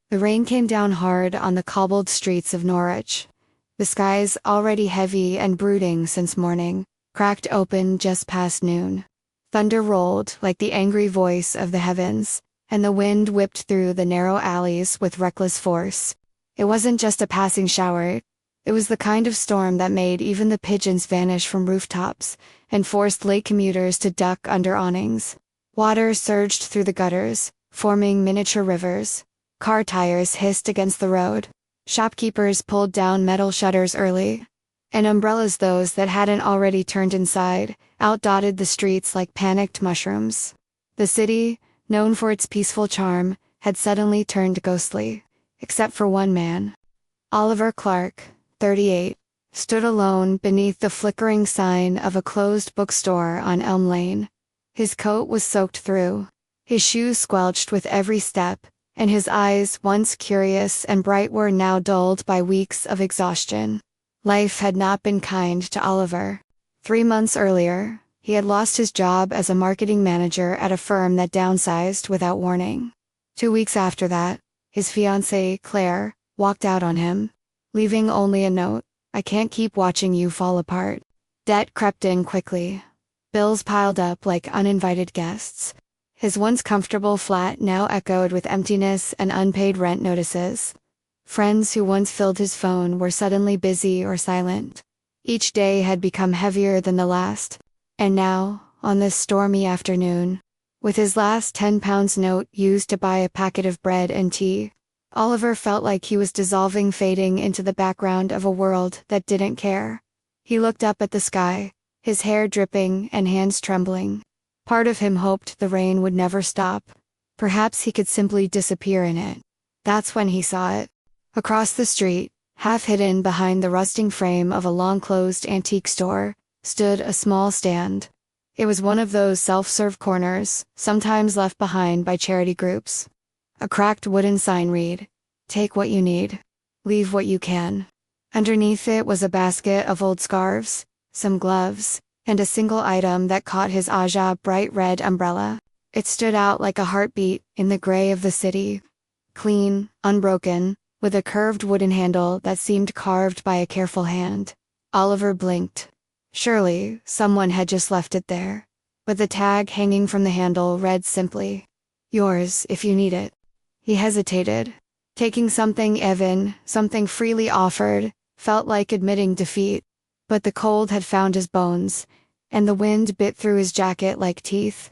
The rain came down hard on the cobbled streets of Norwich. The skies, already heavy and brooding since morning, cracked open just past noon. Thunder rolled like the angry voice of the heavens, and the wind whipped through the narrow alleys with reckless force. It wasn't just a passing shower. It was the kind of storm that made even the pigeons vanish from rooftops and forced late commuters to duck under awnings. Water surged through the gutters, forming miniature rivers. Car tires hissed against the road. Shopkeepers pulled down metal shutters early, and umbrellas, those that hadn't already turned inside, outdotted the streets like panicked mushrooms. The city, known for its peaceful charm, had suddenly turned ghostly, except for one man. Oliver Clark, 38, stood alone beneath the flickering sign of a closed bookstore on Elm Lane. His coat was soaked through, his shoes squelched with every step, and his eyes, once curious and bright, were now dulled by weeks of exhaustion. Life had not been kind to Oliver. 3 months earlier, he had lost his job as a marketing manager at a firm that downsized without warning. 2 weeks after that, his fiancée, Claire, walked out on him, leaving only a note: "I can't keep watching you fall apart." Debt crept in quickly. Bills piled up like uninvited guests. His once comfortable flat now echoed with emptiness and unpaid rent notices. Friends who once filled his phone were suddenly busy or silent. Each day had become heavier than the last. And now, on this stormy afternoon, with his last £10 note used to buy a packet of bread and tea, Oliver felt like he was dissolving, fading into the background of a world that didn't care. He looked up at the sky, his hair dripping and hands trembling. Part of him hoped the rain would never stop. Perhaps he could simply disappear in it. That's when he saw it. Across the street, half hidden behind the rusting frame of a long-closed antique store, stood a small stand. It was one of those self-serve corners, sometimes left behind by charity groups. A cracked wooden sign read, "Take what you need. Leave what you can." Underneath it was a basket of old scarves, some gloves, and a single item that caught his eye: bright red umbrella. It stood out like a heartbeat in the gray of the city. Clean, unbroken, with a curved wooden handle that seemed carved by a careful hand. Oliver blinked. Surely, someone had just left it there. But the tag hanging from the handle read simply, "Yours if you need it." He hesitated. Taking something something freely offered, felt like admitting defeat. But the cold had found his bones, and the wind bit through his jacket like teeth.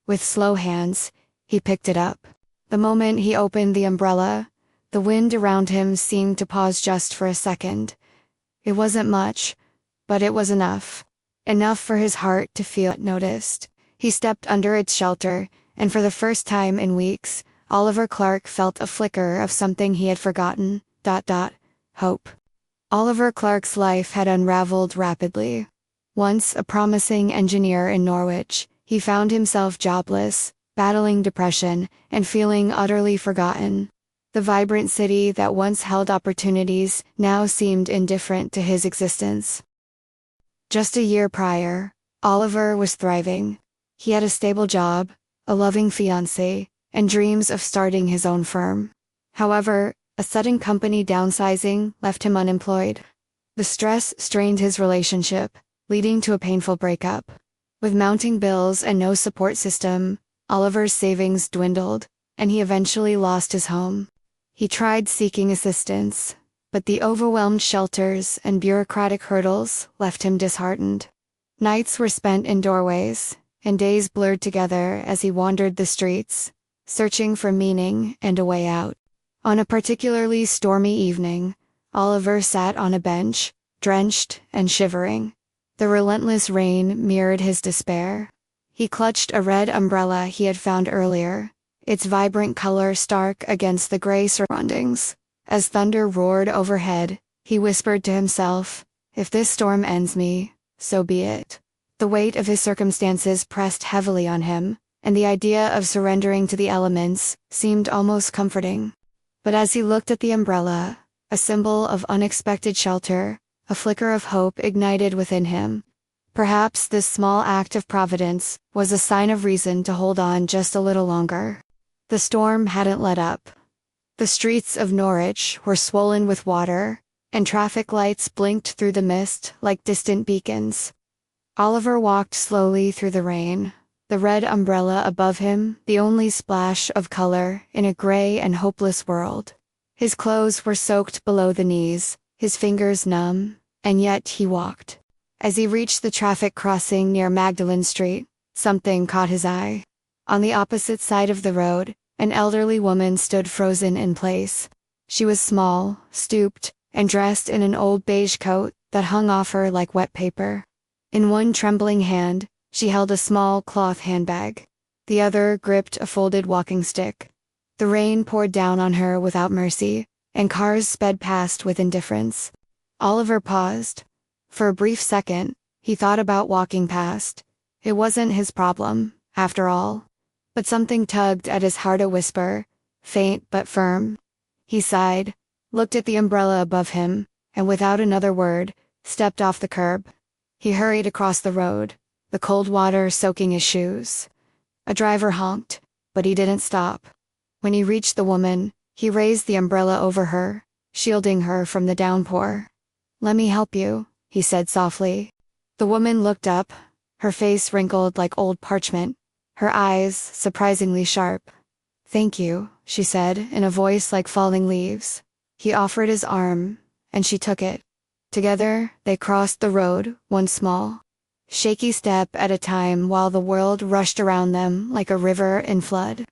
With slow hands, he picked it up. The moment he opened the umbrella, the wind around him seemed to pause just for a second. It wasn't much, but it was enough. Enough for his heart to feel it noticed. He stepped under its shelter, and for the first time in weeks, Oliver Clark felt a flicker of something he had forgotten: hope. Oliver Clark's life had unraveled rapidly. Once a promising engineer in Norwich, he found himself jobless, battling depression, and feeling utterly forgotten. The vibrant city that once held opportunities now seemed indifferent to his existence. Just a year prior, Oliver was thriving. He had a stable job, a loving fiancée, and dreams of starting his own firm. However, a sudden company downsizing left him unemployed. The stress strained his relationship, leading to a painful breakup. With mounting bills and no support system, Oliver's savings dwindled, and he eventually lost his home. He tried seeking assistance, but the overwhelmed shelters and bureaucratic hurdles left him disheartened. Nights were spent in doorways, and days blurred together as he wandered the streets, searching for meaning and a way out. On a particularly stormy evening, Oliver sat on a bench, drenched and shivering. The relentless rain mirrored his despair. He clutched a red umbrella he had found earlier, its vibrant color stark against the gray surroundings. As thunder roared overhead, he whispered to himself, "If this storm ends me, so be it." The weight of his circumstances pressed heavily on him, and the idea of surrendering to the elements seemed almost comforting. But as he looked at the umbrella, a symbol of unexpected shelter, a flicker of hope ignited within him. Perhaps this small act of providence was a sign of reason to hold on just a little longer. The storm hadn't let up. The streets of Norwich were swollen with water, and traffic lights blinked through the mist like distant beacons. Oliver walked slowly through the rain, the red umbrella above him the only splash of color in a gray and hopeless world. His clothes were soaked below the knees, his fingers numb, and yet he walked. As he reached the traffic crossing near Magdalen Street, something caught his eye. On the opposite side of the road, an elderly woman stood frozen in place. She was small, stooped, and dressed in an old beige coat that hung off her like wet paper. In one trembling hand, she held a small cloth handbag. The other gripped a folded walking stick. The rain poured down on her without mercy, and cars sped past with indifference. Oliver paused. For a brief second, he thought about walking past. It wasn't his problem, after all. But something tugged at his heart, a whisper, faint but firm. He sighed, looked at the umbrella above him, and without another word, stepped off the curb. He hurried across the road, the cold water soaking his shoes. A driver honked, but he didn't stop. When he reached the woman, he raised the umbrella over her, shielding her from the downpour. "Let me help you," he said softly. The woman looked up, her face wrinkled like old parchment, her eyes surprisingly sharp. "Thank you," she said in a voice like falling leaves. He offered his arm, and she took it. Together, they crossed the road, one small, shaky step at a time while the world rushed around them like a river in flood.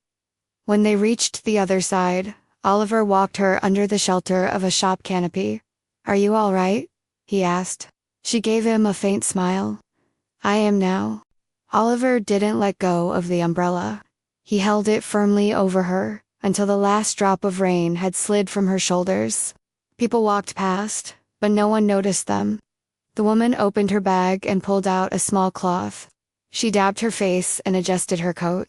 When they reached the other side, Oliver walked her under the shelter of a shop canopy. "Are you all right?" he asked. She gave him a faint smile. "I am now." Oliver didn't let go of the umbrella. He held it firmly over her until the last drop of rain had slid from her shoulders. People walked past, but no one noticed them. The woman opened her bag and pulled out a small cloth. She dabbed her face and adjusted her coat.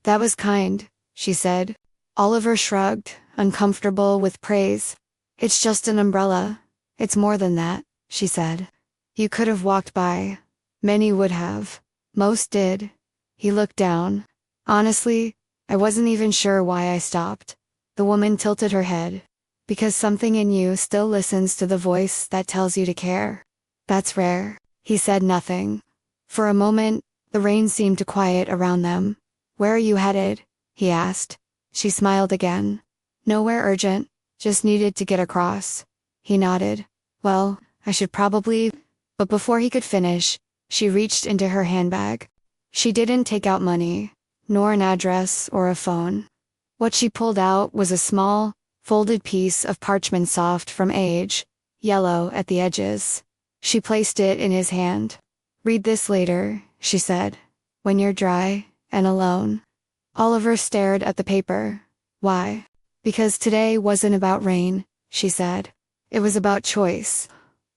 "That was kind," she said. Oliver shrugged, uncomfortable with praise. "It's just an umbrella. It's more than that," she said. "You could have walked by. Many would have. Most did." He looked down. "Honestly, I wasn't even sure why I stopped." The woman tilted her head. "Because something in you still listens to the voice that tells you to care. That's rare." He said nothing. For a moment, the rain seemed to quiet around them. "Where are you headed?" he asked. She smiled again. "Nowhere urgent, just needed to get across." He nodded. "Well, I should probably..." But before he could finish, she reached into her handbag. She didn't take out money, nor an address or a phone. What she pulled out was a small, folded piece of parchment soft from age, yellow at the edges. She placed it in his hand. "Read this later," she said, "when you're dry and alone." Oliver stared at the paper. "Why?" "Because today wasn't about rain," she said. "It was about choice.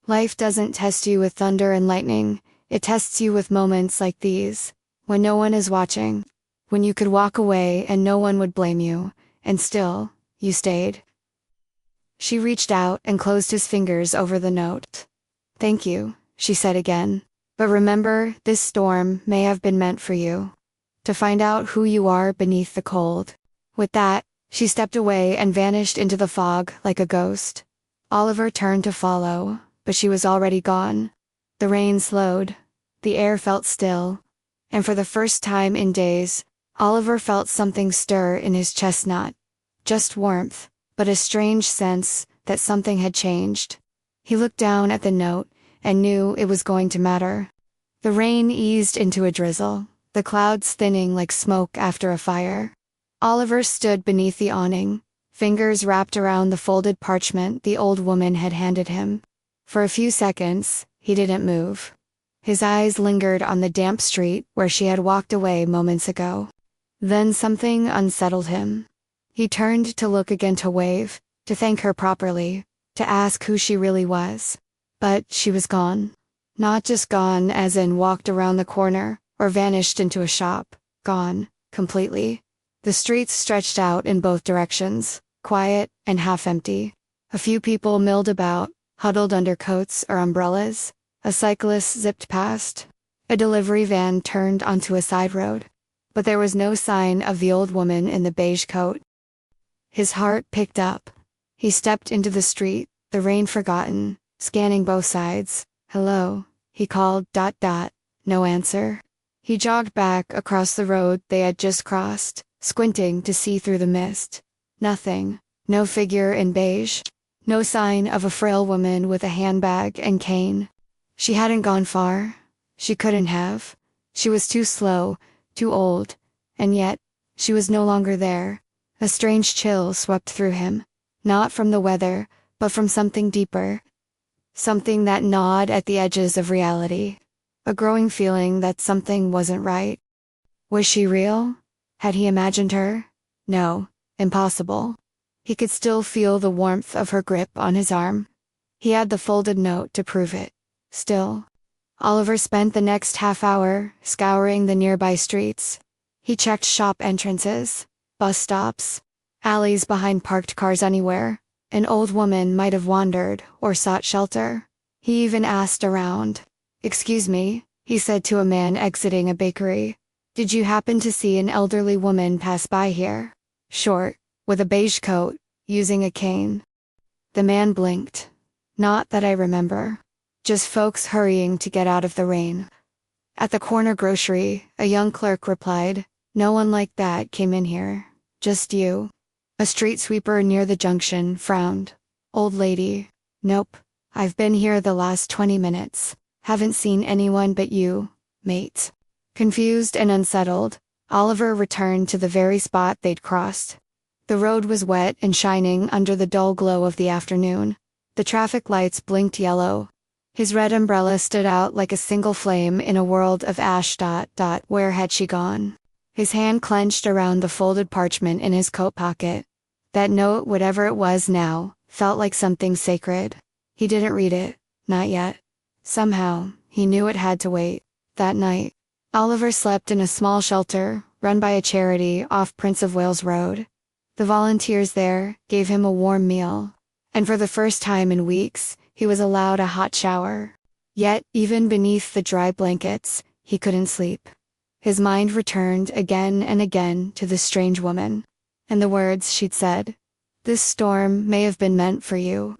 Life doesn't test you with thunder and lightning, it tests you with moments like these, when no one is watching, when you could walk away and no one would blame you, and still, you stayed." She reached out and closed his fingers over the note. "Thank you," she said again. "But remember, this storm may have been meant for you. To find out who you are beneath the cold." With that, she stepped away and vanished into the fog like a ghost. Oliver turned to follow, but she was already gone. The rain slowed. The air felt still. And for the first time in days, Oliver felt something stir in his chest, not just warmth, but a strange sense that something had changed. He looked down at the note and knew it was going to matter. The rain eased into a drizzle, the clouds thinning like smoke after a fire. Oliver stood beneath the awning, fingers wrapped around the folded parchment the old woman had handed him. For a few seconds, he didn't move. His eyes lingered on the damp street where she had walked away moments ago. Then something unsettled him. He turned to look again, to wave, to thank her properly, to ask who she really was. But she was gone. Not just gone as in walked around the corner or vanished into a shop. Gone, completely. The streets stretched out in both directions, quiet and half empty. A few people milled about, huddled under coats or umbrellas. A cyclist zipped past. A delivery van turned onto a side road. But there was no sign of the old woman in the beige coat. His heart picked up. He stepped into the street, the rain forgotten, scanning both sides. "Hello," he called. No answer. He jogged back across the road they had just crossed, squinting to see through the mist. Nothing. No figure in beige. No sign of a frail woman with a handbag and cane. She hadn't gone far. She couldn't have. She was too slow, too old, and yet, she was no longer there. A strange chill swept through him, not from the weather, but from something deeper. Something that gnawed at the edges of reality. A growing feeling that something wasn't right. Was she real? Had he imagined her? No, impossible. He could still feel the warmth of her grip on his arm. He had the folded note to prove it. Still, Oliver spent the next half hour scouring the nearby streets. He checked shop entrances, bus stops, alleys behind parked cars anywhere. An old woman might have wandered or sought shelter. He even asked around. "Excuse me," he said to a man exiting a bakery. "Did you happen to see an elderly woman pass by here? Short, with a beige coat, using a cane." The man blinked. "Not that I remember. Just folks hurrying to get out of the rain." At the corner grocery, a young clerk replied, "No one like that came in here. Just you." A street sweeper near the junction frowned. "Old lady. Nope. I've been here the last 20 minutes. Haven't seen anyone but you, mate." Confused and unsettled, Oliver returned to the very spot they'd crossed. The road was wet and shining under the dull glow of the afternoon. The traffic lights blinked yellow. His red umbrella stood out like a single flame in a world of ash. Where had she gone? His hand clenched around the folded parchment in his coat pocket. That note, whatever it was now, felt like something sacred. He didn't read it, not yet. Somehow, he knew it had to wait. That night, Oliver slept in a small shelter, run by a charity off Prince of Wales Road. The volunteers there gave him a warm meal, and for the first time in weeks, he was allowed a hot shower. Yet, even beneath the dry blankets, he couldn't sleep. His mind returned again and again to the strange woman, and the words she'd said. "This storm may have been meant for you."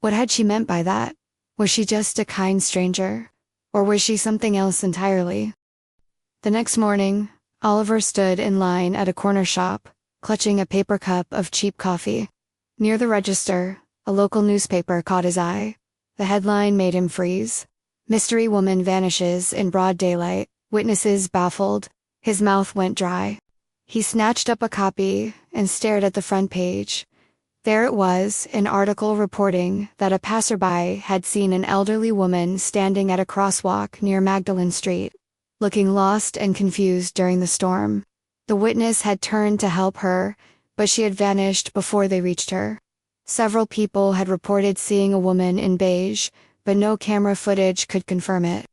What had she meant by that? Was she just a kind stranger? Or was she something else entirely? The next morning, Oliver stood in line at a corner shop, clutching a paper cup of cheap coffee. Near the register, a local newspaper caught his eye. The headline made him freeze. "Mystery woman vanishes in broad daylight. Witnesses baffled." His mouth went dry. He snatched up a copy and stared at the front page. There it was, an article reporting that a passerby had seen an elderly woman standing at a crosswalk near Magdalen Street, looking lost and confused during the storm. The witness had turned to help her, but she had vanished before they reached her. Several people had reported seeing a woman in beige, but no camera footage could confirm it.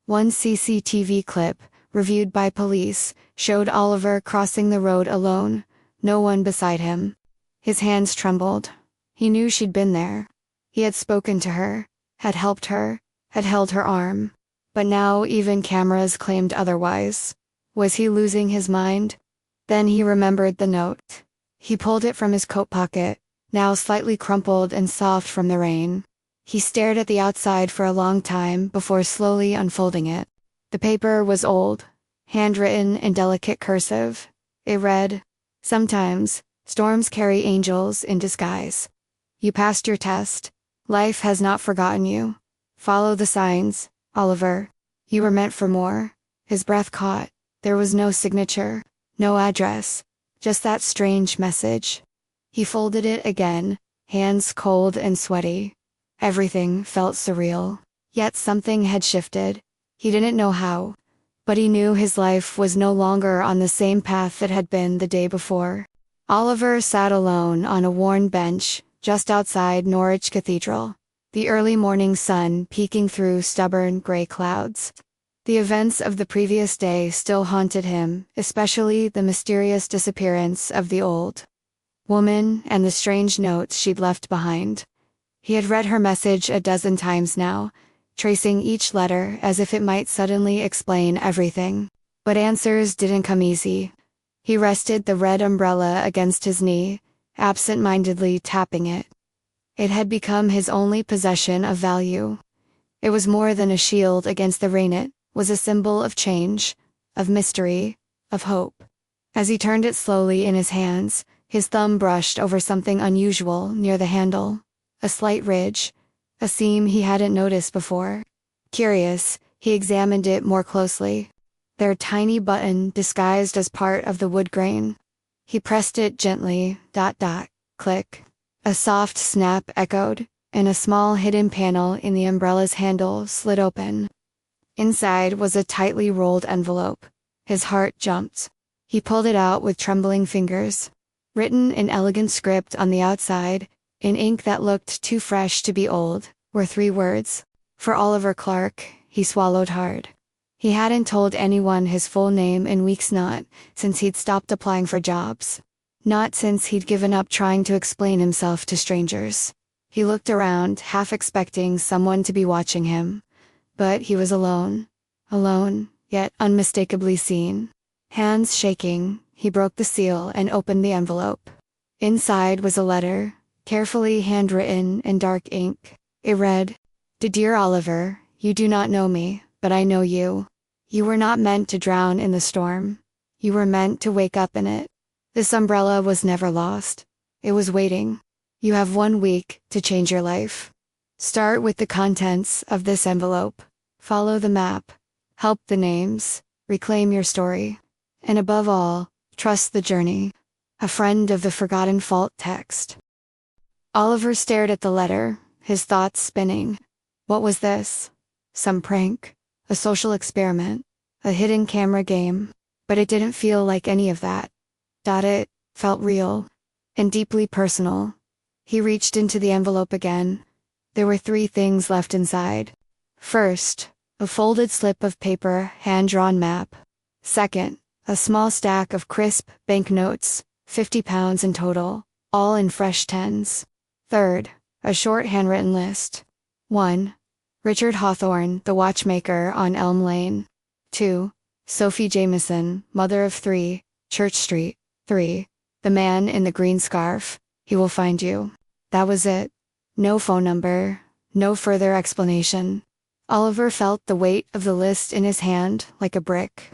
One CCTV clip, reviewed by police, showed Oliver crossing the road alone, no one beside him. His hands trembled. He knew she'd been there. He had spoken to her, had helped her, had held her arm. But now even cameras claimed otherwise. Was he losing his mind? Then he remembered the note. He pulled it from his coat pocket, now slightly crumpled and soft from the rain. He stared at the outside for a long time before slowly unfolding it. The paper was old, handwritten in delicate cursive. It read, "Sometimes, storms carry angels in disguise. You passed your test. Life has not forgotten you. Follow the signs, Oliver. You were meant for more." His breath caught. There was no signature, no address, just that strange message. He folded it again, hands cold and sweaty. Everything felt surreal. Yet something had shifted. He didn't know how, but he knew his life was no longer on the same path it had been the day before. Oliver sat alone on a worn bench just outside Norwich Cathedral, the early morning sun peeking through stubborn gray clouds. The events of the previous day still haunted him, especially the mysterious disappearance of the old woman and the strange notes she'd left behind. He had read her message a dozen times now, tracing each letter as if it might suddenly explain everything. But answers didn't come easy. He rested the red umbrella against his knee, absent-mindedly tapping it. It had become his only possession of value. It was more than a shield against the rain, it was a symbol of change, of mystery, of hope. As he turned it slowly in his hands, his thumb brushed over something unusual near the handle. A slight ridge, a seam he hadn't noticed before. Curious, he examined it more closely. Their tiny button disguised as part of the wood grain. He pressed it gently, click. A soft snap echoed, and a small hidden panel in the umbrella's handle slid open. Inside was a tightly rolled envelope. His heart jumped. He pulled it out with trembling fingers. Written in elegant script on the outside, in ink that looked too fresh to be old, were 3 words. For Oliver Clark. He swallowed hard. He hadn't told anyone his full name in weeks, not since he'd stopped applying for jobs. Not since he'd given up trying to explain himself to strangers. He looked around, half expecting someone to be watching him. But he was alone. Alone, yet unmistakably seen. Hands shaking, he broke the seal and opened the envelope. Inside was a letter, carefully handwritten in dark ink. It read, "Dear Oliver, you do not know me, but I know you. You were not meant to drown in the storm. You were meant to wake up in it. This umbrella was never lost. It was waiting. You have 1 week to change your life. Start with the contents of this envelope. Follow the map. Help the names. Reclaim your story. And above all, trust the journey." A friend of the forgotten fault text. Oliver stared at the letter, his thoughts spinning. What was this? Some prank? A social experiment? A hidden camera game? But it didn't feel like any of that. It felt real. And deeply personal. He reached into the envelope again. There were 3 things left inside. First, a folded slip of paper, hand-drawn map. Second, a small stack of crisp banknotes, 50 pounds in total, all in fresh tens. Third, a short handwritten list. 1. Richard Hawthorne, the watchmaker on Elm Lane. 2. Sophie Jameson, mother of 3, Church Street. 3. The man in the green scarf. He will find you. That was it. No phone number, no further explanation. Oliver felt the weight of the list in his hand like a brick.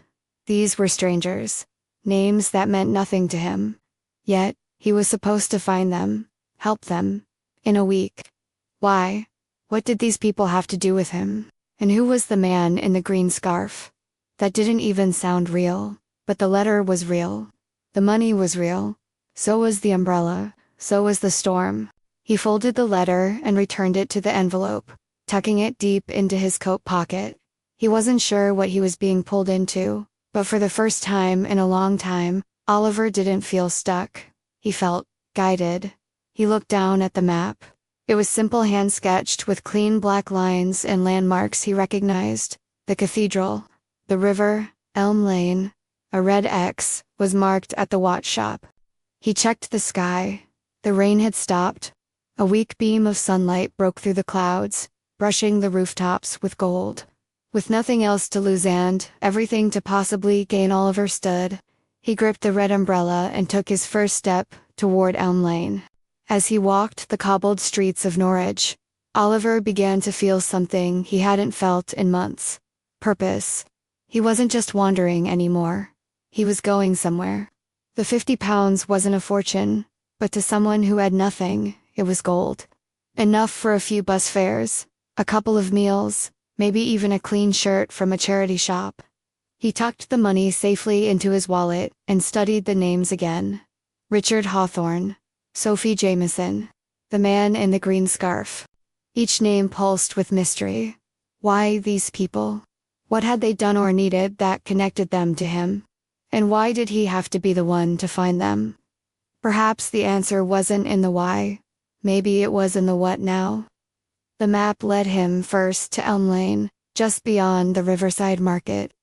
These were strangers. Names that meant nothing to him. Yet, he was supposed to find them, help them. In a week. Why? What did these people have to do with him? And who was the man in the green scarf? That didn't even sound real. But the letter was real. The money was real. So was the umbrella. So was the storm. He folded the letter and returned it to the envelope, tucking it deep into his coat pocket. He wasn't sure what he was being pulled into, but for the first time in a long time, Oliver didn't feel stuck. He felt guided. He looked down at the map. It was simple hand-sketched with clean black lines and landmarks he recognized. The cathedral, the river, Elm Lane. A red X was marked at the watch shop. He checked the sky. The rain had stopped. A weak beam of sunlight broke through the clouds, brushing the rooftops with gold. With nothing else to lose and everything to possibly gain, Oliver stood. He gripped the red umbrella and took his first step toward Elm Lane. As he walked the cobbled streets of Norwich, Oliver began to feel something he hadn't felt in months. Purpose. He wasn't just wandering anymore. He was going somewhere. The 50 pounds wasn't a fortune, but to someone who had nothing, it was gold. Enough for a few bus fares, a couple of meals, maybe even a clean shirt from a charity shop. He tucked the money safely into his wallet and studied the names again. Richard Hawthorne. Sophie Jameson. The man in the green scarf. Each name pulsed with mystery. Why these people? What had they done or needed that connected them to him? And why did he have to be the one to find them? Perhaps the answer wasn't in the why. Maybe it was in the what now. The map led him first to Elm Lane, just beyond the Riverside Market.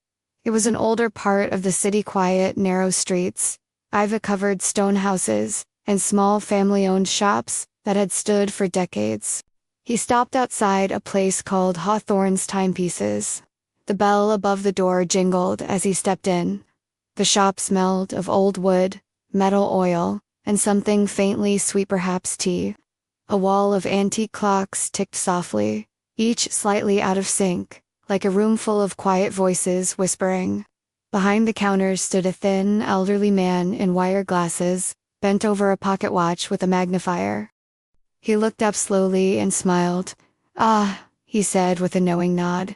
It was an older part of the city, quiet, narrow streets, ivy-covered stone houses, and small family-owned shops that had stood for decades. He stopped outside a place called Hawthorne's Timepieces. The bell above the door jingled as he stepped in. The shop smelled of old wood, metal oil, and something faintly sweet, perhaps tea. A wall of antique clocks ticked softly, each slightly out of sync, like a room full of quiet voices whispering. Behind the counters stood a thin, elderly man in wire glasses, bent over a pocket watch with a magnifier. He looked up slowly and smiled. "Ah," he said with a knowing nod.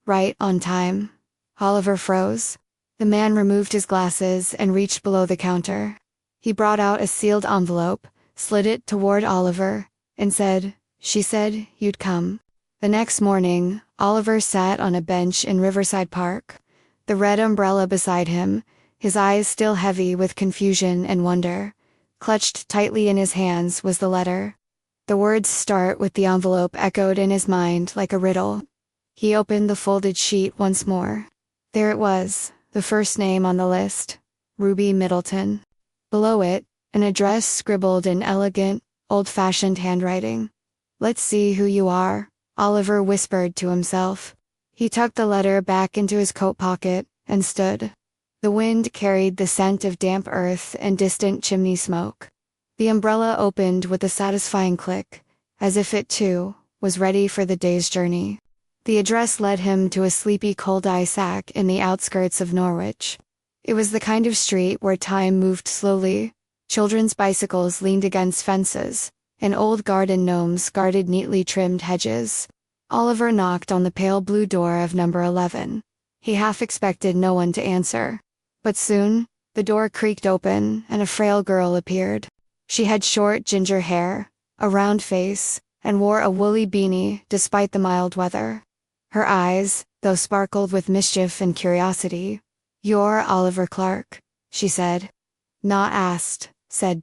"Right on time." Oliver froze. The man removed his glasses and reached below the counter. He brought out a sealed envelope, slid it toward Oliver, and said, "She said you'd come." The next morning, Oliver sat on a bench in Riverside Park, the red umbrella beside him, his eyes still heavy with confusion and wonder. Clutched tightly in his hands was the letter. The words "start with the envelope" echoed in his mind like a riddle. He opened the folded sheet once more. There it was, the first name on the list, Ruby Middleton. Below it, an address scribbled in elegant, old-fashioned handwriting. "Let's see who you are," Oliver whispered to himself. He tucked the letter back into his coat pocket and stood. The wind carried the scent of damp earth and distant chimney smoke. The umbrella opened with a satisfying click, as if it, too, was ready for the day's journey. The address led him to a sleepy cul-de-sac in the outskirts of Norwich. It was the kind of street where time moved slowly. Children's bicycles leaned against fences, and old garden gnomes guarded neatly trimmed hedges. Oliver knocked on the pale blue door of number 11. He half expected no one to answer. But soon, the door creaked open and a frail girl appeared. She had short ginger hair, a round face, and wore a woolly beanie despite the mild weather. Her eyes, though sparkled with mischief and curiosity. "You're Oliver Clark," she said. "Not asked," said ...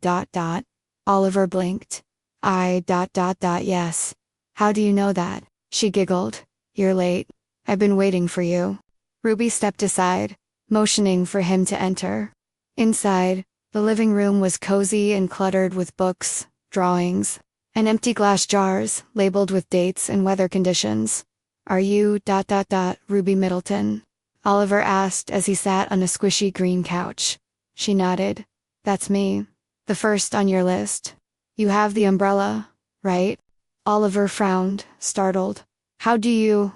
Oliver blinked. Yes. "How do you know that?" She giggled. "You're late. I've been waiting for you." Ruby stepped aside, motioning for him to enter. Inside, the living room was cozy and cluttered with books, drawings, and empty glass jars labeled with dates and weather conditions. "Are you ... Ruby Middleton?" Oliver asked as he sat on a squishy green couch. She nodded. "That's me. The first on your list. You have the umbrella, right?" Oliver frowned, startled. "How do you—"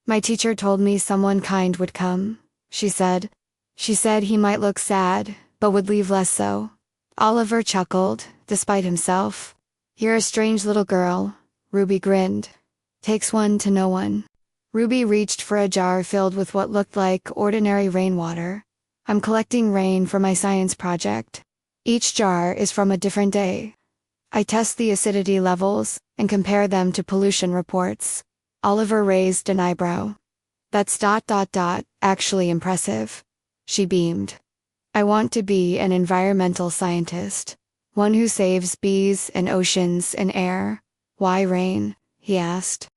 "My teacher told me someone kind would come," she said. "She said he might look sad, but would leave less so." Oliver chuckled, despite himself. "You're a strange little girl." Ruby grinned. "Takes one to know one." Ruby reached for a jar filled with what looked like ordinary rainwater. "I'm collecting rain for my science project. Each jar is from a different day. I test the acidity levels and compare them to pollution reports." Oliver raised an eyebrow. "That's ... actually impressive." She beamed. "I want to be an environmental scientist. One who saves bees and oceans and air." "Why rain?" he asked.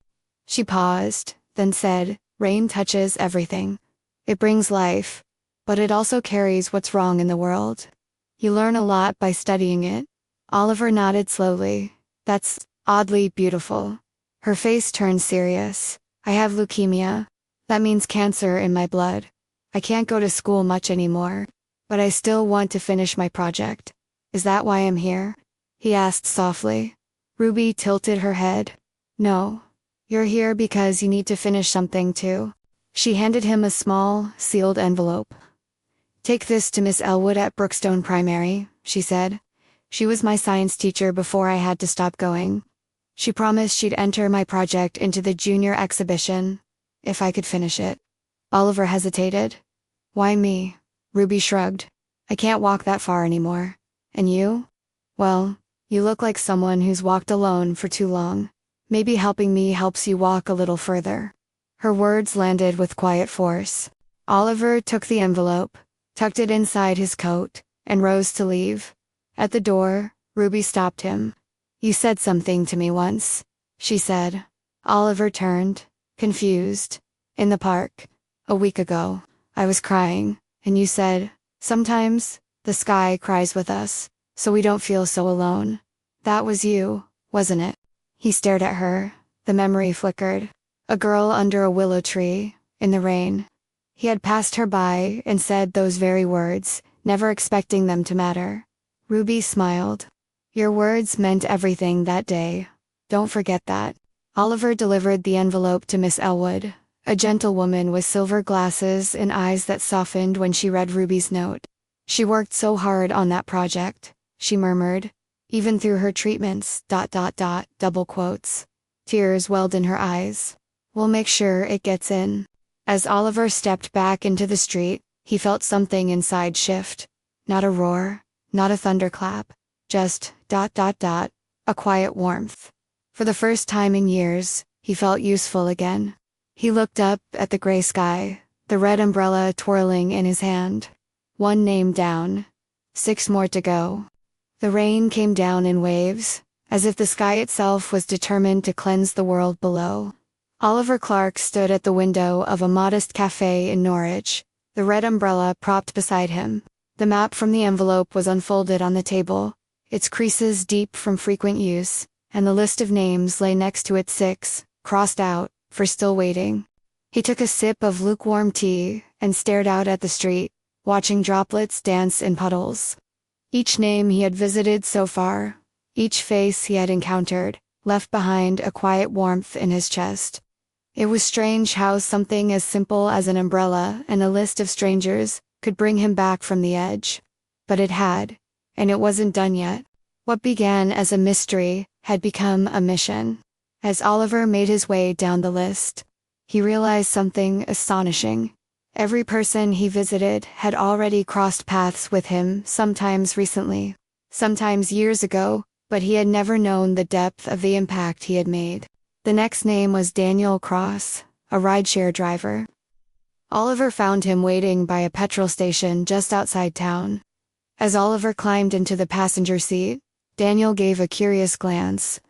She paused, then said, "Rain touches everything. It brings life, but it also carries what's wrong in the world. You learn a lot by studying it." Oliver nodded slowly. "That's oddly beautiful." Her face turned serious. "I have leukemia. That means cancer in my blood. I can't go to school much anymore, but I still want to finish my project. Is that why I'm here?" he asked softly. Ruby tilted her head. "No. You're here because you need to finish something too." She handed him a small, sealed envelope. "Take this to Miss Elwood at Brookstone Primary," she said. "She was my science teacher before I had to stop going. She promised she'd enter my project into the junior exhibition, if I could finish it." Oliver hesitated. "Why me?" Ruby shrugged. "I can't walk that far anymore. And you? Well, you look like someone who's walked alone for too long. Maybe helping me helps you walk a little further." Her words landed with quiet force. Oliver took the envelope, tucked it inside his coat, and rose to leave. At the door, Ruby stopped him. "You said something to me once," she said. Oliver turned, confused. "In the park. A week ago. I was crying, and you said, 'Sometimes, the sky cries with us, so we don't feel so alone.' That was you, wasn't it?" He stared at her. The memory flickered. A girl under a willow tree, in the rain. He had passed her by and said those very words, never expecting them to matter. Ruby smiled. Your words meant everything that day. Don't forget that. Oliver delivered the envelope to Miss Elwood, a gentlewoman with silver glasses and eyes that softened when she read Ruby's note. She worked so hard on that project, she murmured, even through her treatments, double quotes. Tears welled in her eyes. We'll make sure it gets in. As Oliver stepped back into the street, he felt something inside shift. Not a roar, not a thunderclap, just a quiet warmth. For the first time in years, he felt useful again. He looked up at the gray sky, the red umbrella twirling in his hand. One name down. 6 more to go. The rain came down in waves, as if the sky itself was determined to cleanse the world below. Oliver Clark stood at the window of a modest cafe in Norwich, the red umbrella propped beside him. The map from the envelope was unfolded on the table, its creases deep from frequent use, and the list of names lay next to it 6, crossed out, for still waiting. He took a sip of lukewarm tea and stared out at the street, watching droplets dance in puddles. Each name he had visited so far, each face he had encountered, left behind a quiet warmth in his chest. It was strange how something as simple as an umbrella and a list of strangers could bring him back from the edge. But it had, and it wasn't done yet. What began as a mystery had become a mission. As Oliver made his way down the list, he realized something astonishing. Every person he visited had already crossed paths with him, sometimes recently, sometimes years ago, but he had never known the depth of the impact he had made. The next name was Daniel Cross, a rideshare driver. Oliver found him waiting by a petrol station just outside town. As Oliver climbed into the passenger seat, Daniel gave a curious glance.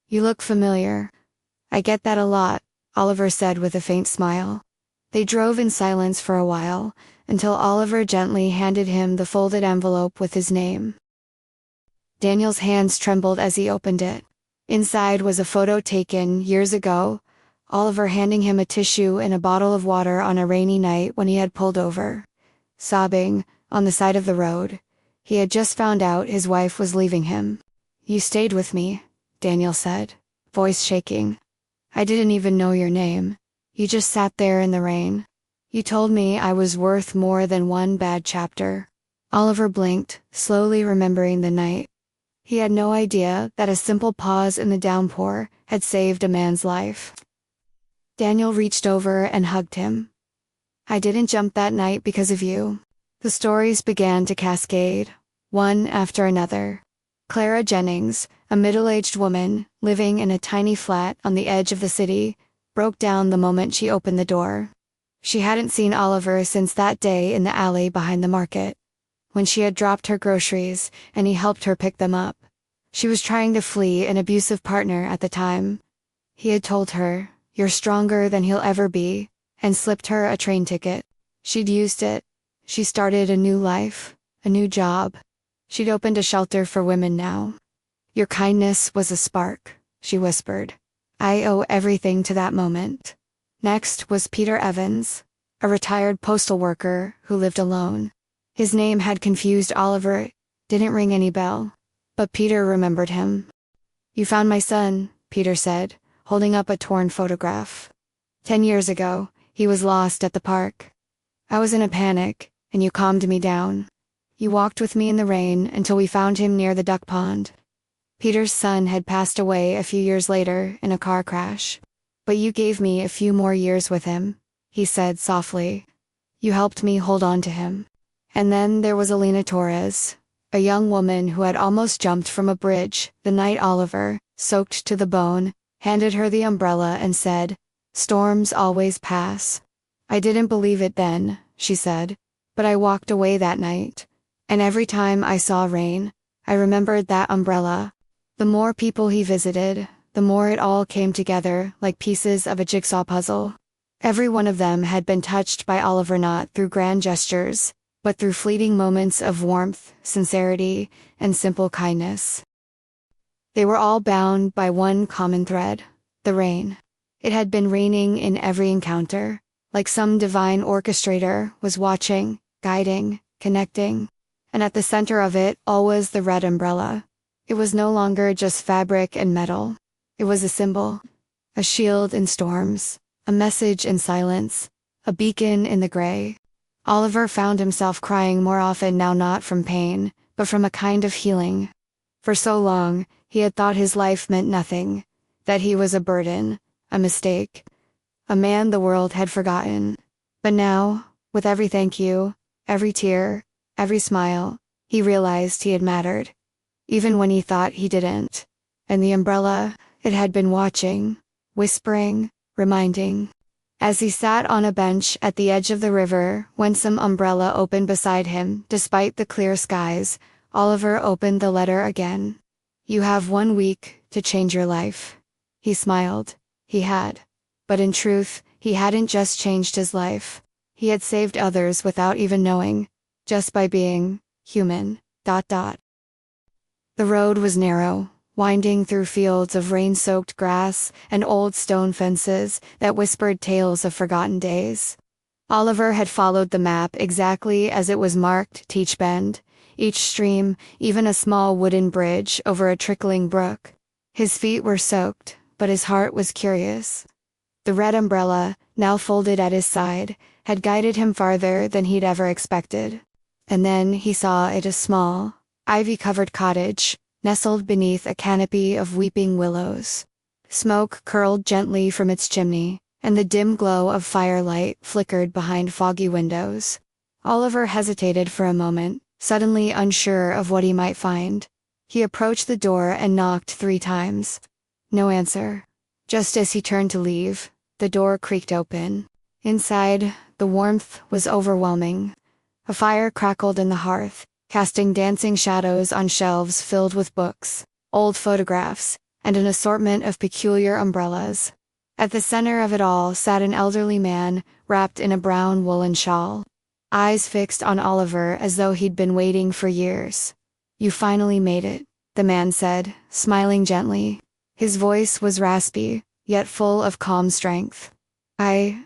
You look familiar. I get that a lot, Oliver said with a faint smile. They drove in silence for a while, until Oliver gently handed him the folded envelope with his name. Daniel's hands trembled as he opened it. Inside was a photo taken years ago, Oliver handing him a tissue and a bottle of water on a rainy night when he had pulled over. Sobbing, on the side of the road, he had just found out his wife was leaving him. You stayed with me, Daniel said, voice shaking. I didn't even know your name. You just sat there in the rain. You told me I was worth more than one bad chapter. Oliver blinked, slowly remembering the night. He had no idea that a simple pause in the downpour had saved a man's life. Daniel reached over and hugged him. I didn't jump that night because of you. The stories began to cascade, one after another. Clara Jennings, a middle-aged woman living in a tiny flat on the edge of the city, broke down the moment she opened the door. She hadn't seen Oliver since that day in the alley behind the market, when she had dropped her groceries and he helped her pick them up. She was trying to flee an abusive partner at the time. He had told her, "You're stronger than he'll ever be," and slipped her a train ticket. She'd used it. She started a new life, a new job. She'd opened a shelter for women now. Your kindness was a spark, she whispered. I owe everything to that moment. Next was Peter Evans, a retired postal worker who lived alone. His name had confused Oliver, didn't ring any bell. But Peter remembered him. You found my son, Peter said, holding up a torn photograph. 10 years ago, he was lost at the park. I was in a panic, and you calmed me down. You walked with me in the rain until we found him near the duck pond. Peter's son had passed away a few years later in a car crash. But you gave me a few more years with him, he said softly. You helped me hold on to him. And then there was Alina Torres, a young woman who had almost jumped from a bridge the night Oliver, soaked to the bone, handed her the umbrella and said, "Storms always pass." I didn't believe it then, she said, but I walked away that night. And every time I saw rain, I remembered that umbrella. The more people he visited, the more it all came together like pieces of a jigsaw puzzle. Every one of them had been touched by Oliver not through grand gestures, but through fleeting moments of warmth, sincerity, and simple kindness. They were all bound by one common thread, the rain. It had been raining in every encounter, like some divine orchestrator was watching, guiding, connecting. and at the center of it all was the red umbrella. It was no longer just fabric and metal. It was a symbol, a shield in storms, a message in silence, a beacon in the gray. Oliver found himself crying more often now, not from pain, but from a kind of healing. For so long, he had thought his life meant nothing, that he was a burden, a mistake, a man the world had forgotten. But now, with every thank you, every tear, every smile, he realized he had mattered, even when he thought he didn't. And the umbrella, it had been watching, whispering, reminding. As he sat on a bench at the edge of the river, when some umbrella opened beside him, despite the clear skies, Oliver opened the letter again. "You have 1 week to change your life." He smiled. He had. But in truth, he hadn't just changed his life. He had saved others without even knowing, just by being human. The road was narrow, winding through fields of rain-soaked grass and old stone fences that whispered tales of forgotten days. Oliver had followed the map exactly as it was marked, each bend, each stream, even a small wooden bridge over a trickling brook. His feet were soaked, but his heart was curious. The red umbrella, now folded at his side, had guided him farther than he'd ever expected. And then he saw it, a small, ivy-covered cottage, nestled beneath a canopy of weeping willows. Smoke curled gently from its chimney, and the dim glow of firelight flickered behind foggy windows. Oliver hesitated for a moment, suddenly unsure of what he might find. He approached the door and knocked 3 times. No answer. Just as he turned to leave, the door creaked open. Inside, the warmth was overwhelming. A fire crackled in the hearth, casting dancing shadows on shelves filled with books, old photographs, and an assortment of peculiar umbrellas. At the center of it all sat an elderly man, wrapped in a brown woolen shawl, eyes fixed on Oliver as though he'd been waiting for years. "You finally made it," the man said, smiling gently. His voice was raspy, yet full of calm strength. I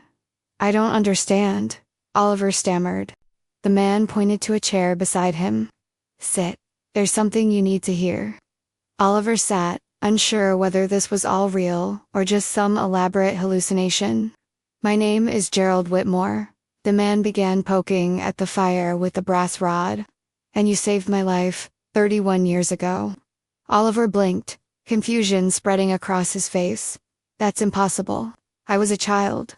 don't understand," Oliver stammered. The man pointed to a chair beside him. "Sit. There's something you need to hear." Oliver sat, unsure whether this was all real or just some elaborate hallucination. "My name is Gerald Whitmore," the man began, poking at the fire with a brass rod. "And you saved my life 31 years ago." Oliver blinked, confusion spreading across his face. "That's impossible. I was a child."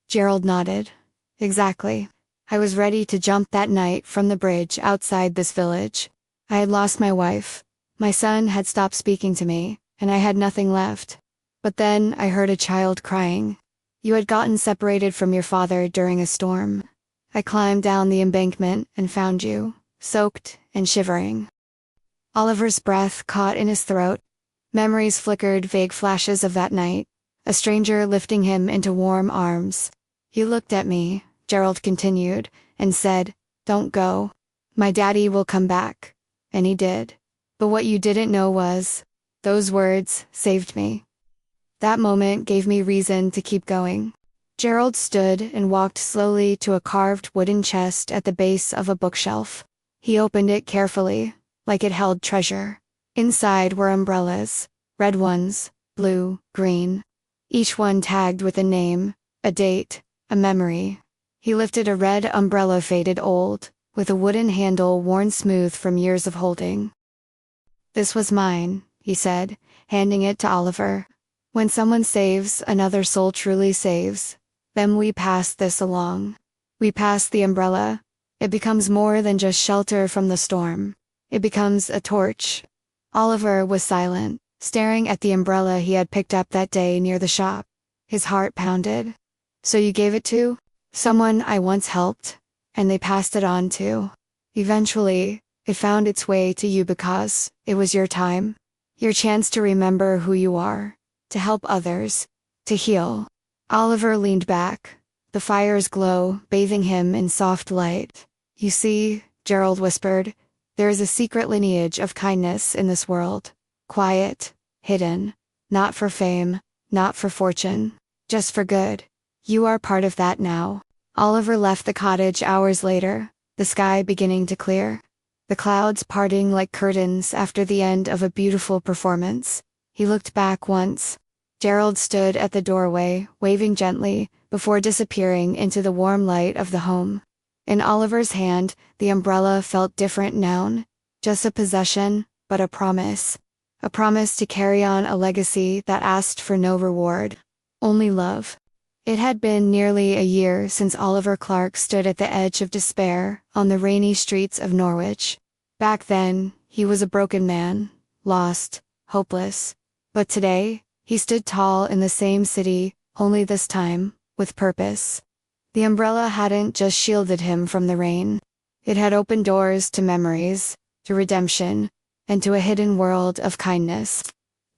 Gerald nodded. "Exactly. I was ready to jump that night from the bridge outside this village. I had lost my wife. My son had stopped speaking to me, and I had nothing left. But then I heard a child crying. You had gotten separated from your father during a storm. I climbed down the embankment and found you, soaked and shivering." Oliver's breath caught in his throat. Memories flickered, vague flashes of that night, a stranger lifting him into warm arms. "You looked at me," Gerald continued, "and said, 'Don't go. My daddy will come back.' And he did. But what you didn't know was, those words saved me. That moment gave me reason to keep going." Gerald stood and walked slowly to a carved wooden chest at the base of a bookshelf. He opened it carefully, like it held treasure. Inside were umbrellas, red ones, blue, green, each one tagged with a name, a date, a memory. He lifted a red umbrella, faded old, with a wooden handle worn smooth from years of holding. "This was mine," he said, handing it to Oliver. "When someone saves, another soul truly saves. Then we pass this along. We pass the umbrella. It becomes more than just shelter from the storm. It becomes a torch." Oliver was silent, staring at the umbrella he had picked up that day near the shop. His heart pounded. "So you gave it to someone I once helped, and they passed it on to. Eventually, it found its way to you because it was your time, your chance to remember who you are, to help others, to heal." Oliver leaned back, the fire's glow bathing him in soft light. "You see," Gerald whispered, "there is a secret lineage of kindness in this world. Quiet, hidden, not for fame, not for fortune, just for good. You are part of that now." Oliver left the cottage hours later, the sky beginning to clear, the clouds parting like curtains after the end of a beautiful performance. He looked back once. Gerald stood at the doorway, waving gently, before disappearing into the warm light of the home. In Oliver's hand, the umbrella felt different now. Just a possession, but a promise. A promise to carry on a legacy that asked for no reward. Only love. It had been nearly a year since Oliver Clark stood at the edge of despair on the rainy streets of Norwich. Back then, he was a broken man, lost, hopeless. But today, he stood tall in the same city, only this time, with purpose. The umbrella hadn't just shielded him from the rain. It had opened doors to memories, to redemption, and to a hidden world of kindness.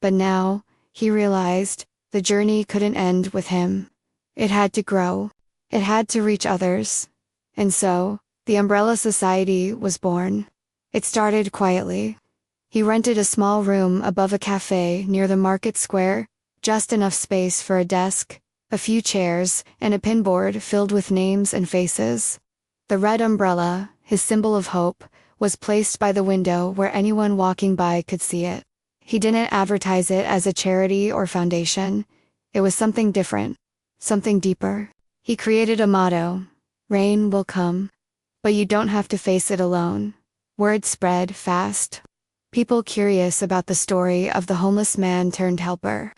But now, he realized, the journey couldn't end with him. It had to grow. It had to reach others. And so, the Umbrella Society was born. It started quietly. He rented a small room above a cafe near the market square, just enough space for a desk, a few chairs, and a pinboard filled with names and faces. The red umbrella, his symbol of hope, was placed by the window where anyone walking by could see it. He didn't advertise it as a charity or foundation. It was something different. Something deeper. He created a motto: rain will come, but you don't have to face it alone. Word spread fast. People curious about the story of the homeless man turned helper,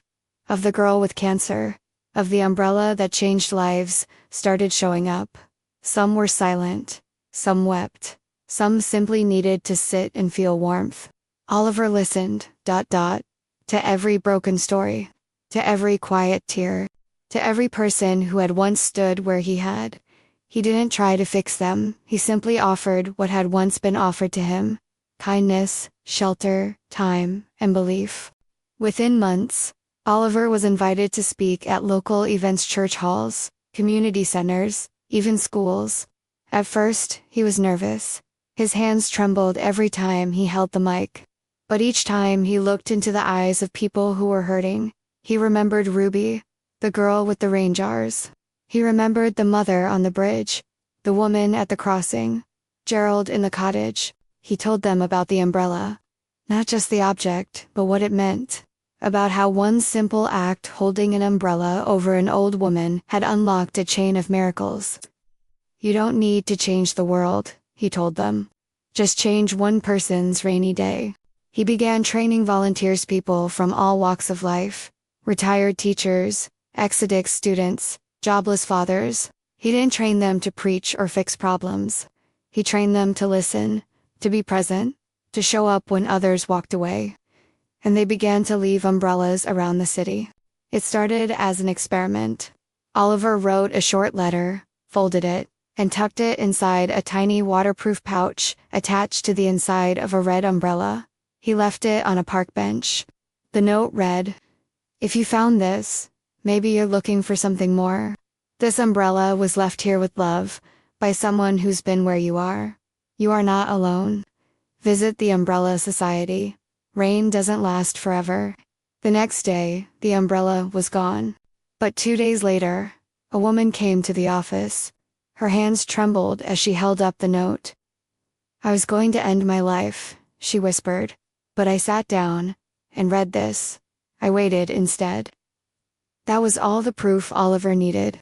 of the girl with cancer, of the umbrella that changed lives, started showing up. Some were silent, some wept, some simply needed to sit and feel warmth. Oliver listened, to every broken story, to every quiet tear, to every person who had once stood where he had. He didn't try to fix them, he simply offered what had once been offered to him: kindness, shelter, time, and belief. Within months, Oliver was invited to speak at local events, church halls, community centers, even schools. At first, he was nervous. His hands trembled every time he held the mic. But each time he looked into the eyes of people who were hurting, he remembered Ruby, the girl with the rain jars. He remembered the mother on the bridge, the woman at the crossing, Gerald in the cottage. He told them about the umbrella. Not just the object, but what it meant. About how one simple act, holding an umbrella over an old woman, had unlocked a chain of miracles. You don't need to change the world, he told them. Just change one person's rainy day. He began training volunteers, people from all walks of life. Retired teachers, ex-addict students, jobless fathers. He didn't train them to preach or fix problems. He trained them to listen, to be present, to show up when others walked away. And they began to leave umbrellas around the city. It started as an experiment. Oliver wrote a short letter, folded it, and tucked it inside a tiny waterproof pouch attached to the inside of a red umbrella. He left it on a park bench. The note read, "If you found this, maybe you're looking for something more. This umbrella was left here with love, by someone who's been where you are. You are not alone. Visit the Umbrella Society. Rain doesn't last forever." The next day, the umbrella was gone. But 2 days later, a woman came to the office. Her hands trembled as she held up the note. "I was going to end my life," she whispered, "but I sat down and read this. I waited instead." That was all the proof Oliver needed.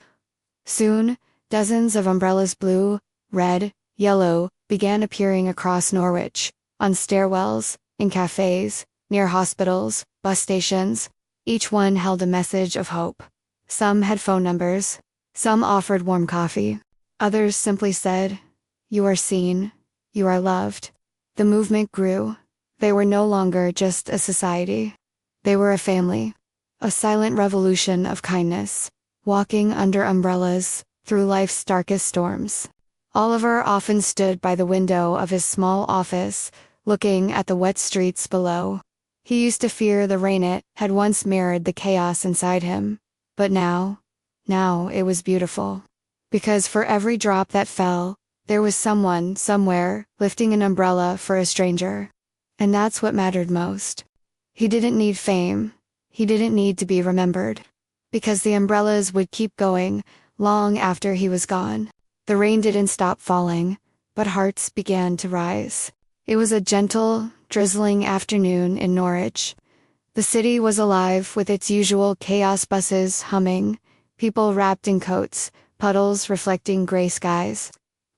Soon, dozens of umbrellas, blue, red, yellow, began appearing across Norwich, on stairwells, in cafes, near hospitals, bus stations. Each one held a message of hope. Some had phone numbers. Some offered warm coffee. Others simply said, "You are seen. You are loved." The movement grew. They were no longer just a society. They were a family. A silent revolution of kindness, walking under umbrellas, through life's darkest storms. Oliver often stood by the window of his small office, looking at the wet streets below. He used to fear the rain. It had once mirrored the chaos inside him. But now it was beautiful. Because for every drop that fell, there was someone, somewhere, lifting an umbrella for a stranger. And that's what mattered most. He didn't need fame. He didn't need to be remembered. Because the umbrellas would keep going, long after he was gone. The rain didn't stop falling, but hearts began to rise. It was a gentle, drizzling afternoon in Norwich. The city was alive with its usual chaos, buses humming, people wrapped in coats, puddles reflecting gray skies.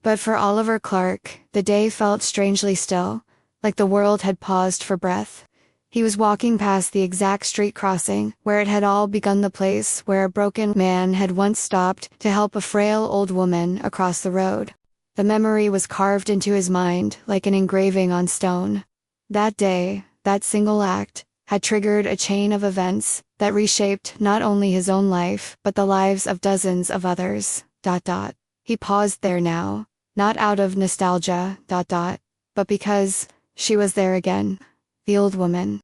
But for Oliver Clark, the day felt strangely still, like the world had paused for breath. He was walking past the exact street crossing where it had all begun, the place where a broken man had once stopped to help a frail old woman across the road. The memory was carved into his mind like an engraving on stone. That day, that single act, had triggered a chain of events that reshaped not only his own life but the lives of dozens of others. He paused there now, not out of nostalgia, but because she was there again, the old woman.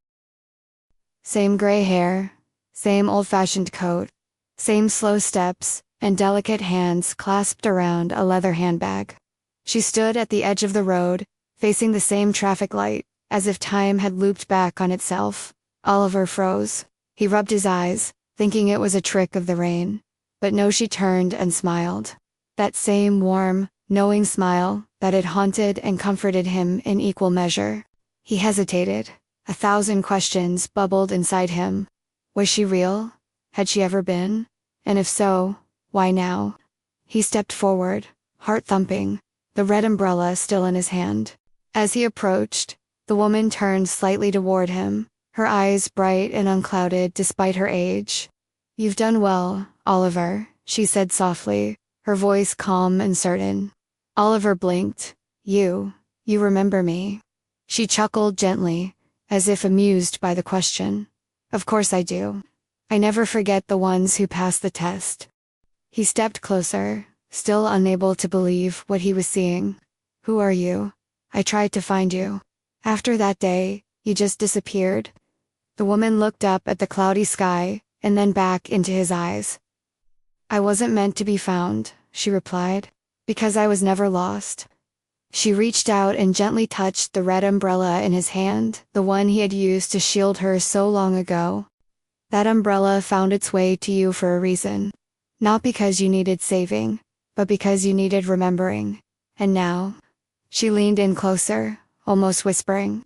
Same gray hair, same old-fashioned coat, same slow steps, and delicate hands clasped around a leather handbag. She stood at the edge of the road, facing the same traffic light, as if time had looped back on itself. Oliver froze. He rubbed his eyes, thinking it was a trick of the rain. But no, she turned and smiled. That same warm, knowing smile that had haunted and comforted him in equal measure. He hesitated. 1,000 questions bubbled inside him. Was she real? Had she ever been? And if so, why now? He stepped forward, heart thumping, the red umbrella still in his hand. As he approached, the woman turned slightly toward him, her eyes bright and unclouded despite her age. "You've done well, Oliver," she said softly, her voice calm and certain. Oliver blinked. You remember me?" She chuckled gently, as if amused by the question. "Of course I do. I never forget the ones who pass the test." He stepped closer, still unable to believe what he was seeing. "Who are you? I tried to find you. After that day, you just disappeared." The woman looked up at the cloudy sky, and then back into his eyes. "I wasn't meant to be found," she replied, "because I was never lost." She reached out and gently touched the red umbrella in his hand, the one he had used to shield her so long ago. "That umbrella found its way to you for a reason. Not because you needed saving, but because you needed remembering. And now," she leaned in closer, almost whispering,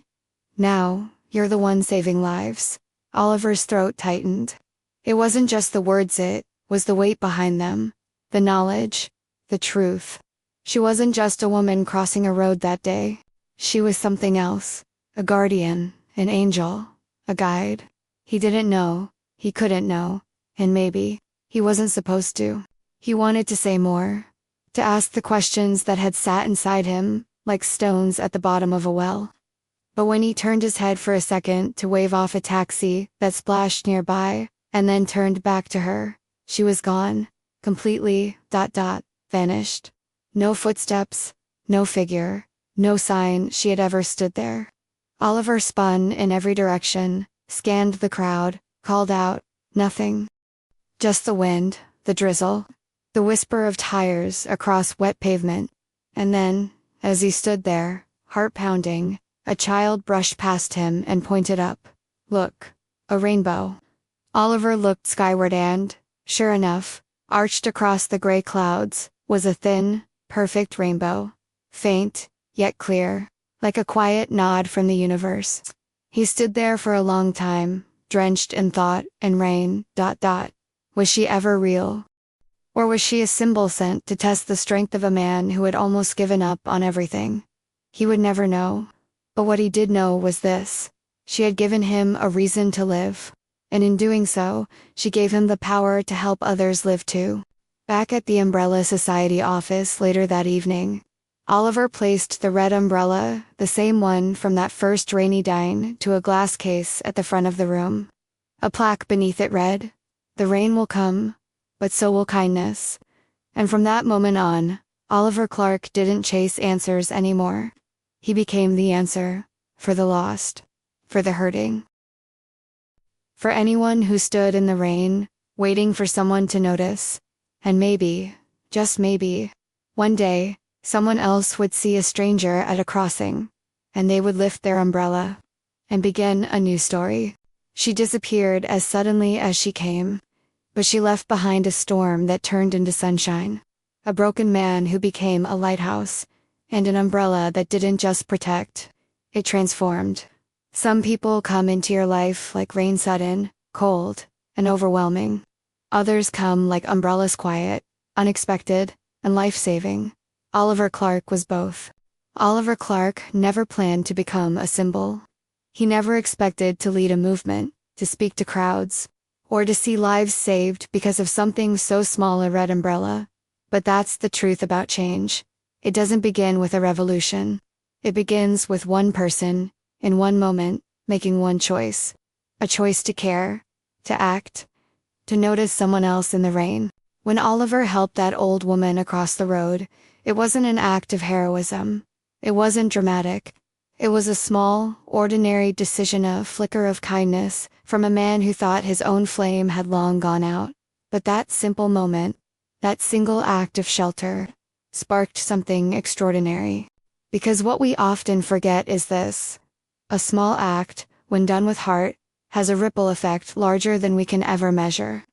"now, you're the one saving lives." Oliver's throat tightened. It wasn't just the words, it was the weight behind them, the knowledge, the truth. She wasn't just a woman crossing a road that day. She was something else, a guardian, an angel, a guide. He didn't know, he couldn't know, and maybe he wasn't supposed to. He wanted to say more, to ask the questions that had sat inside him, like stones at the bottom of a well. But when he turned his head for a second to wave off a taxi that splashed nearby, and then turned back to her, she was gone, completely, vanished. No footsteps, no figure, no sign she had ever stood there. Oliver spun in every direction, scanned the crowd, called out, nothing. Just the wind, the drizzle, the whisper of tires across wet pavement. And then, as he stood there, heart pounding, a child brushed past him and pointed up. "Look, a rainbow." Oliver looked skyward and, sure enough, arched across the gray clouds, was a thin, perfect rainbow. Faint, yet clear, like a quiet nod from the universe. He stood there for a long time, drenched in thought and rain. Was she ever real? Or was she a symbol sent to test the strength of a man who had almost given up on everything? He would never know. But what he did know was this: she had given him a reason to live. And in doing so, she gave him the power to help others live too. Back at the Umbrella Society office later that evening, Oliver placed the red umbrella, the same one from that first rainy dine, to a glass case at the front of the room. A plaque beneath it read, "The rain will come, but so will kindness." And from that moment on, Oliver Clark didn't chase answers anymore. He became the answer, for the lost, for the hurting. For anyone who stood in the rain, waiting for someone to notice. And maybe, just maybe, one day, someone else would see a stranger at a crossing, and they would lift their umbrella, and begin a new story. She disappeared as suddenly as she came, but she left behind a storm that turned into sunshine. A broken man who became a lighthouse, and an umbrella that didn't just protect, it transformed. Some people come into your life like rain, sudden, cold, and overwhelming. Others come like umbrellas, quiet, unexpected, and life-saving. Oliver Clark was both. Oliver Clark never planned to become a symbol. He never expected to lead a movement, to speak to crowds, or to see lives saved because of something so small, a red umbrella. But that's the truth about change. It doesn't begin with a revolution. It begins with one person, in one moment, making one choice. A choice to care, to act, to notice someone else in the rain. When Oliver helped that old woman across the road, it wasn't an act of heroism. It wasn't dramatic. It was a small, ordinary decision, a flicker of kindness from a man who thought his own flame had long gone out. But that simple moment, that single act of shelter, sparked something extraordinary. Because what we often forget is this: a small act, when done with heart, has a ripple effect larger than we can ever measure.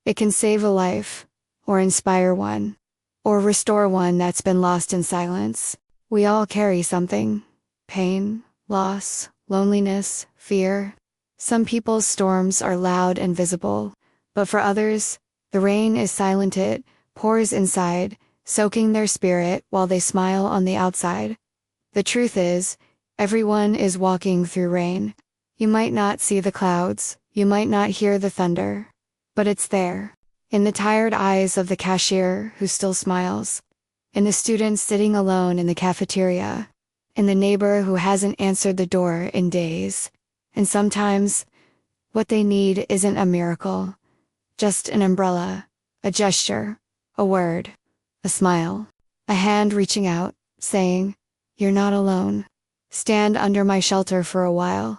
It can save a life, or inspire one, or restore one that's been lost in silence. We all carry something: pain, loss, loneliness, fear. Some people's storms are loud and visible, but for others, the rain is silent. It pours inside, soaking their spirit while they smile on the outside. The truth is, everyone is walking through rain. You might not see the clouds, you might not hear the thunder, but it's there. In the tired eyes of the cashier who still smiles, in the student sitting alone in the cafeteria, in the neighbor who hasn't answered the door in days. And sometimes, what they need isn't a miracle, just an umbrella, a gesture, a word, a smile, a hand reaching out, saying, "You're not alone. Stand under my shelter for a while."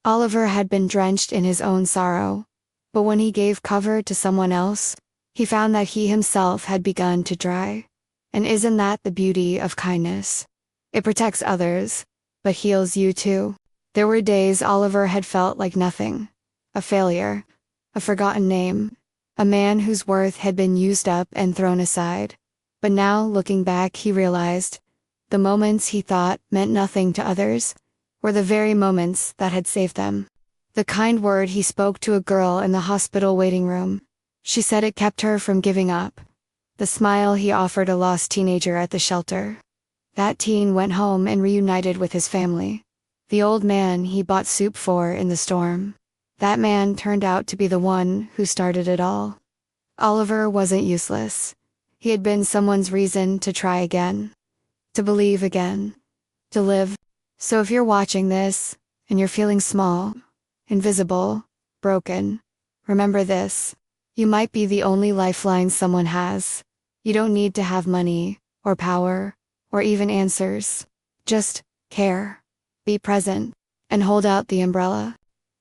Oliver had been drenched in his own sorrow, but when he gave cover to someone else, he found that he himself had begun to dry. And isn't that the beauty of kindness? It protects others, but heals you too. There were days Oliver had felt like nothing, a failure, a forgotten name, a man whose worth had been used up and thrown aside. But now, looking back, he realized the moments he thought meant nothing to others were the very moments that had saved them. The kind word he spoke to a girl in the hospital waiting room, she said it kept her from giving up. The smile he offered a lost teenager at the shelter. That teen went home and reunited with his family. The old man he bought soup for in the storm. That man turned out to be the one who started it all. Oliver wasn't useless. He had been someone's reason to try again, to believe again, to live. So if you're watching this, and you're feeling small, invisible, broken, remember this: you might be the only lifeline someone has. You don't need to have money, or power, or even answers. Just care, be present, and hold out the umbrella.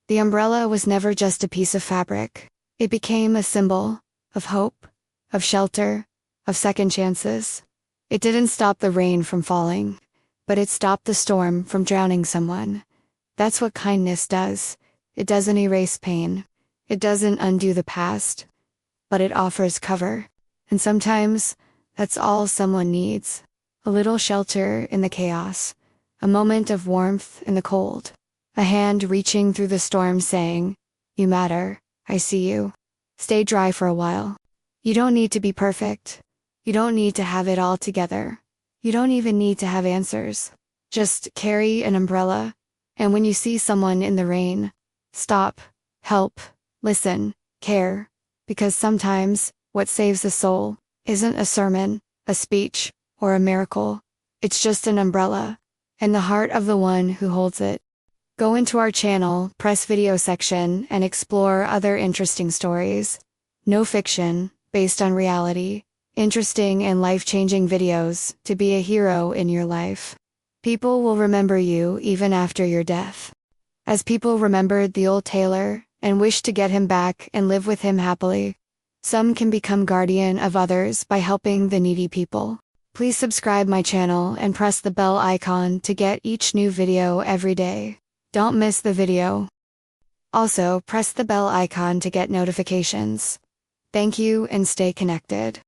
The umbrella was never just a piece of fabric. It became a symbol of hope, of shelter, of second chances. It didn't stop the rain from falling, but it stopped the storm from drowning someone. That's what kindness does. It doesn't erase pain. It doesn't undo the past, but it offers cover. And sometimes, that's all someone needs. A little shelter in the chaos, a moment of warmth in the cold, a hand reaching through the storm saying, "You matter, I see you." Stay dry for a while. You don't need to be perfect. You don't need to have it all together. You don't even need to have answers. Just carry an umbrella, and when you see someone in the rain, stop, help, listen, care, because sometimes, what saves a soul isn't a sermon, a speech, or a miracle. It's just an umbrella, and the heart of the one who holds it. Go into our channel, press video section, and explore other interesting stories. No fiction, based on reality. Interesting and life-changing videos to be a hero in your life. People will remember you even after your death. As people remembered the old tailor and wished to get him back and live with him happily, some can become guardian of others by helping the needy people. Please subscribe my channel and press the bell icon to get each new video every day. Don't miss the video. Also, press the bell icon to get notifications. Thank you and stay connected.